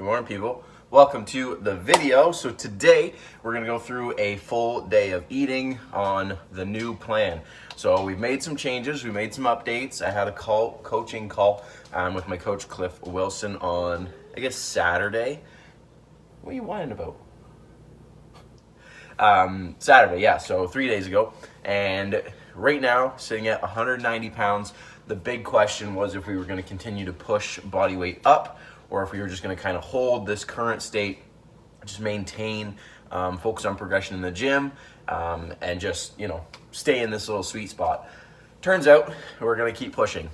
morning, people. Welcome to the video. So today we're gonna go through a full day of eating on the new plan. So we've made some changes, we made some updates. I had a coaching call with my coach Cliff Wilson on, I guess, Saturday. What are you whining about? Saturday, yeah, so 3 days ago. And right now, sitting at 190 pounds. The big question was if we were going to continue to push body weight up or if we were just going to kind of hold this current state, just maintain, focus on progression in the gym, and just, stay in this little sweet spot. Turns out we're going to keep pushing.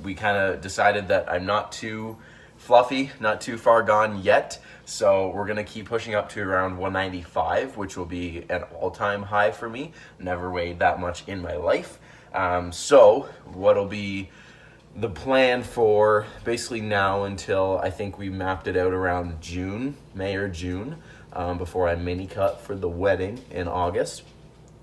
We kind of decided that I'm not too fluffy, not too far gone yet. So we're gonna keep pushing up to around 195, which will be an all-time high for me. Never weighed that much in my life. So what'll be the plan for basically now until I think we mapped it out around June, May or June, before I mini cut for the wedding in August,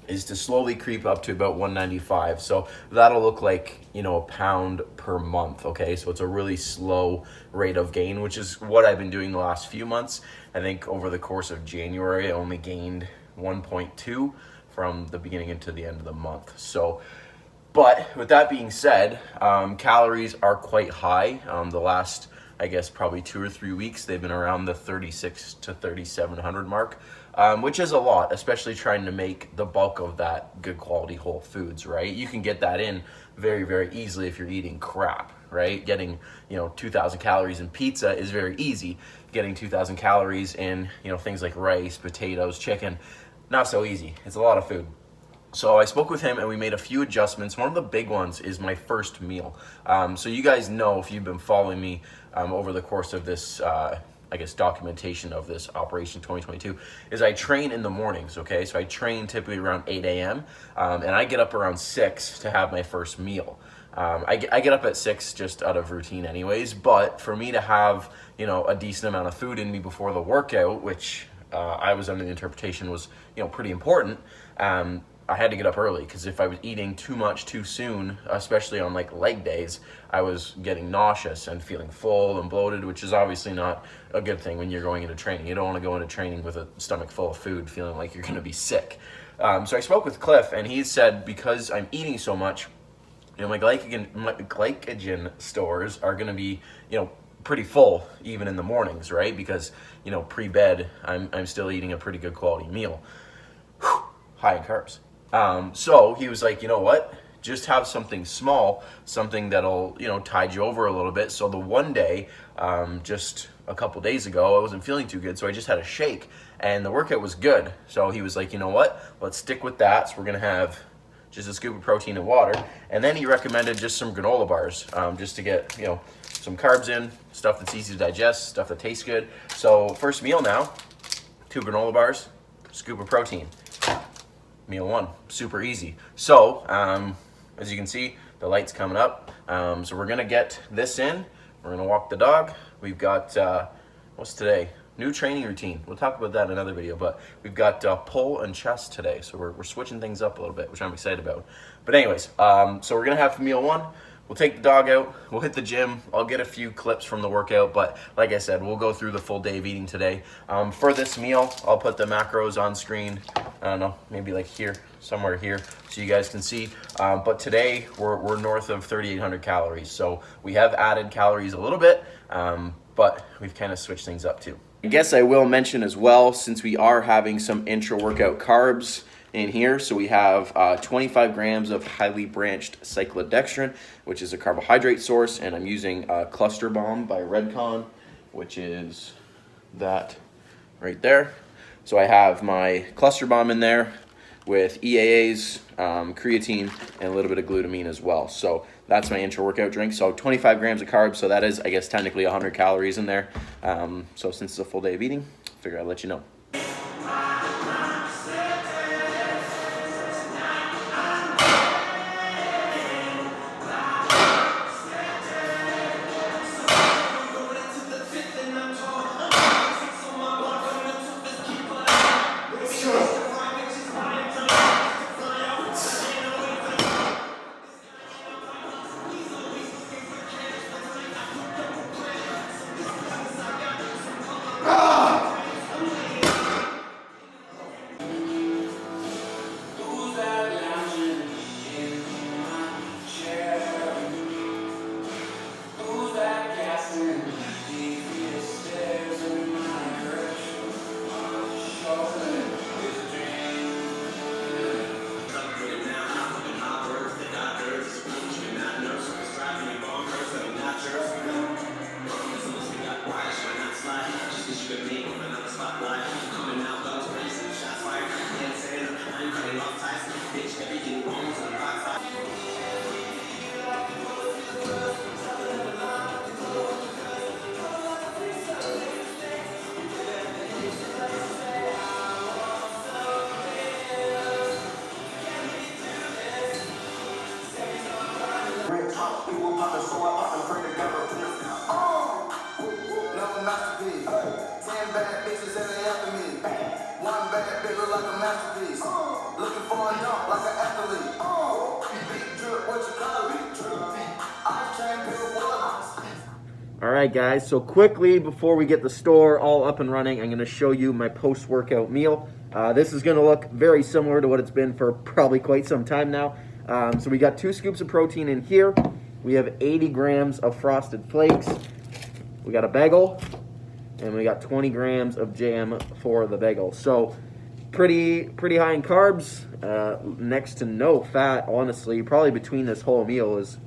is to slowly creep up to about 195. So that'll look like, a pound per month, okay? So it's a really slow rate of gain, which is what I've been doing the last few months. I think over the course of January, I only gained 1.2 from the beginning into the end of the month. So, but with that being said, calories are quite high. The last, I guess, probably 2 or 3 weeks, they've been around the 36 to 3,700 mark. Which is a lot, especially trying to make the bulk of that good quality whole foods, right? You can get that in very, very easily if you're eating crap, right? Getting, 2,000 calories in pizza is very easy. Getting 2,000 calories in, things like rice, potatoes, chicken, not so easy. It's a lot of food. So I spoke with him and we made a few adjustments. One of the big ones is my first meal. So you guys know, if you've been following me over the course of this documentation of this Operation 2022, is I train in the mornings, okay? So I train typically around 8 a.m. And I get up around 6 to have my first meal. I get up at 6 just out of routine anyways, but for me to have, a decent amount of food in me before the workout, which I was under the interpretation was, pretty important, I had to get up early, because if I was eating too much too soon, especially on like leg days, I was getting nauseous and feeling full and bloated, which is obviously not a good thing when you're going into training. You don't want to go into training with a stomach full of food feeling like you're going to be sick. So I spoke with Cliff and he said, because I'm eating so much, my glycogen stores are going to be, pretty full even in the mornings, right? Because, pre-bed, I'm still eating a pretty good quality meal. High in carbs. So he was like, you know what? Just have something small, something that'll, tide you over a little bit. So the one day, just a couple days ago, I wasn't feeling too good. So I just had a shake and the workout was good. So he was like, you know what? Let's stick with that. So we're going to have just a scoop of protein and water. And then he recommended just some granola bars, just to get, some carbs in, stuff that's easy to digest, stuff that tastes good. So first meal now, 2 granola bars, scoop of protein. Meal 1, super easy. So, as you can see, the light's coming up. So we're gonna get this in. We're gonna walk the dog. We've got, what's today? New training routine. We'll talk about that in another video, but we've got pull and chest today. So we're switching things up a little bit, which I'm excited about. But anyways, so we're gonna have meal 1. We'll take the dog out, we'll hit the gym, I'll get a few clips from the workout, but like I said, we'll go through the full day of eating today. For this meal, I'll put the macros on screen, I don't know, maybe like here, somewhere here, so you guys can see. But today, we're north of 3,800 calories, so we have added calories a little bit, but we've kind of switched things up too. I guess I will mention as well, since we are having some intra-workout carbs in here. So we have 25 grams of highly branched cyclodextrin, which is a carbohydrate source, and I'm using Cluster Bomb by Redcon, which is that right there. So I have my Cluster Bomb in there with EAAs, creatine, and a little bit of glutamine as well. So that's my intra-workout drink. So 25 grams of carbs, so that is, I guess, technically 100 calories in there. So since it's a full day of eating, I figure I'd let you know. Looking for a dunk like an athlete. Big drip, what you call it? Ice champion, water. All right, guys, so quickly before we get the store all up and running, I'm going to show you my post-workout meal. This is going to look very similar to what it's been for probably quite some time now. So we got 2 scoops of protein in here. We have 80 grams of Frosted Flakes. We got a bagel, and we got 20 grams of jam for the bagel. So pretty high in carbs, next to no fat, honestly. Probably between this whole meal is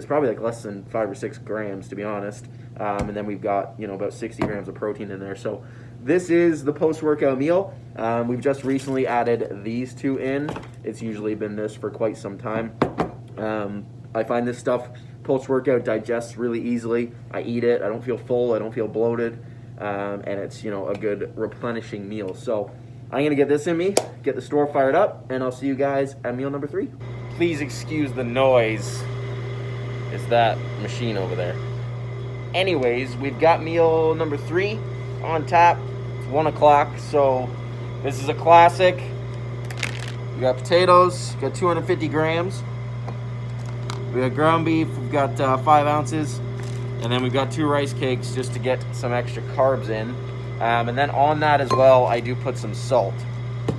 probably like less than 5 or 6 grams, to be honest. And then we've got, about 60 grams of protein in there. So this is the post-workout meal. We've just recently added these 2 in. It's usually been this for quite some time. I find this stuff post-workout digests really easily. I eat it, I don't feel full, I don't feel bloated, and it's, a good replenishing meal. So I'm gonna get this in me, get the store fired up, and I'll see you guys at meal number 3. Please excuse the noise. It's that machine over there. Anyways, we've got meal number 3 on tap. It's 1 o'clock, so this is a classic. We got potatoes, got 250 grams. We got ground beef, we've got 5 ounces. And then we've got 2 rice cakes just to get some extra carbs in. And then on that as well, I do put some salt.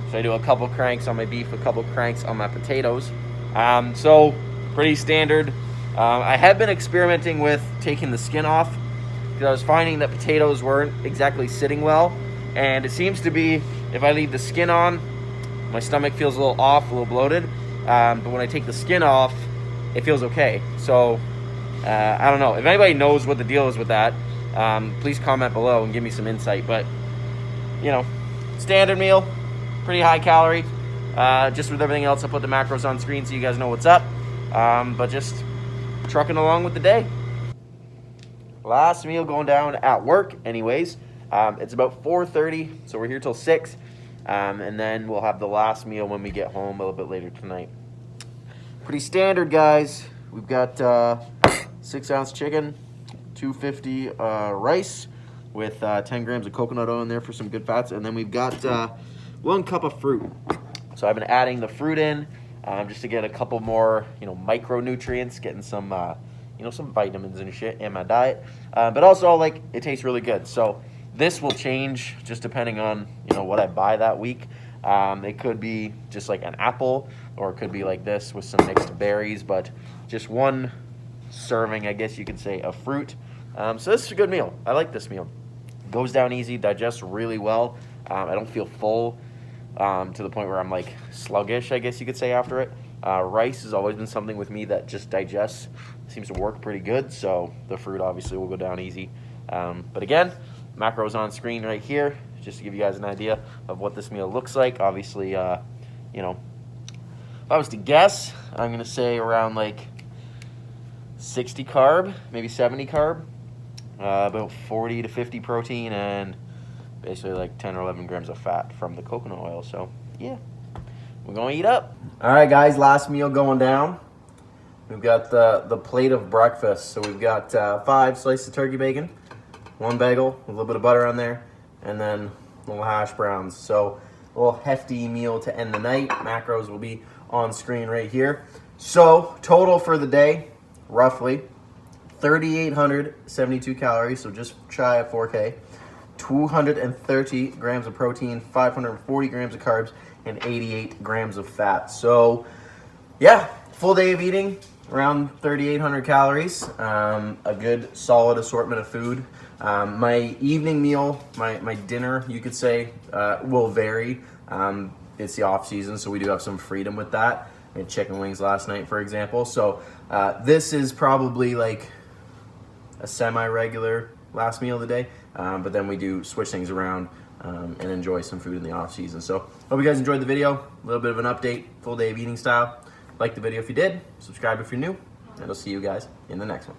So I do a couple cranks on my beef, a couple cranks on my potatoes. So pretty standard. I have been experimenting with taking the skin off because I was finding that potatoes weren't exactly sitting well. And it seems to be, if I leave the skin on, my stomach feels a little off, a little bloated. But when I take the skin off, it feels okay. So I don't know. If anybody knows what the deal is with that, please comment below and give me some insight. But, standard meal, pretty high calorie. Just with everything else, I'll put the macros on screen so you guys know what's up. But just trucking along with the day. Last meal going down at work anyways. It's about 4:30, so we're here till 6. And then we'll have the last meal when we get home a little bit later tonight. Pretty standard, guys. We've got 6-ounce chicken, 250 rice with 10 grams of coconut oil in there for some good fats. And then we've got 1 cup of fruit. So I've been adding the fruit in just to get a couple more, micronutrients, getting some, some vitamins and shit in my diet. But also, it tastes really good. So this will change just depending on, what I buy that week. It could be just like an apple, or it could be like this with some mixed berries, but just 1 serving, I guess you could say, of fruit. So this is a good meal. I like this meal. Goes down easy, digests really well. I don't feel full to the point where I'm sluggish, I guess you could say, after it. Rice has always been something with me that just digests, seems to work pretty good, so the fruit obviously will go down easy. But again, macros on screen right here, just to give you guys an idea of what this meal looks like. Obviously, if I was to guess, I'm going to say around 60 carb, maybe 70 carb, about 40 to 50 protein, and basically 10 or 11 grams of fat from the coconut oil. So yeah, we're gonna eat up. All right, guys, last meal going down. We've got the plate of breakfast. So we've got 5 slices of turkey bacon, 1 bagel with a little bit of butter on there, and then little hash browns. So a little hefty meal to end the night. Macros will be on screen right here. So total for the day, roughly 3,872 calories, so just shy of 4K, 230 grams of protein, 540 grams of carbs, and 88 grams of fat. So yeah, full day of eating, around 3,800 calories, a good solid assortment of food. My evening meal, my dinner, you could say, will vary. It's the off season, so we do have some freedom with that. I had chicken wings last night, for example. So this is probably a semi-regular last meal of the day, but then we do switch things around and enjoy some food in the off season. So hope you guys enjoyed the video. A little bit of an update, full day of eating style. Like the video if you did, subscribe if you're new, and I'll see you guys in the next one.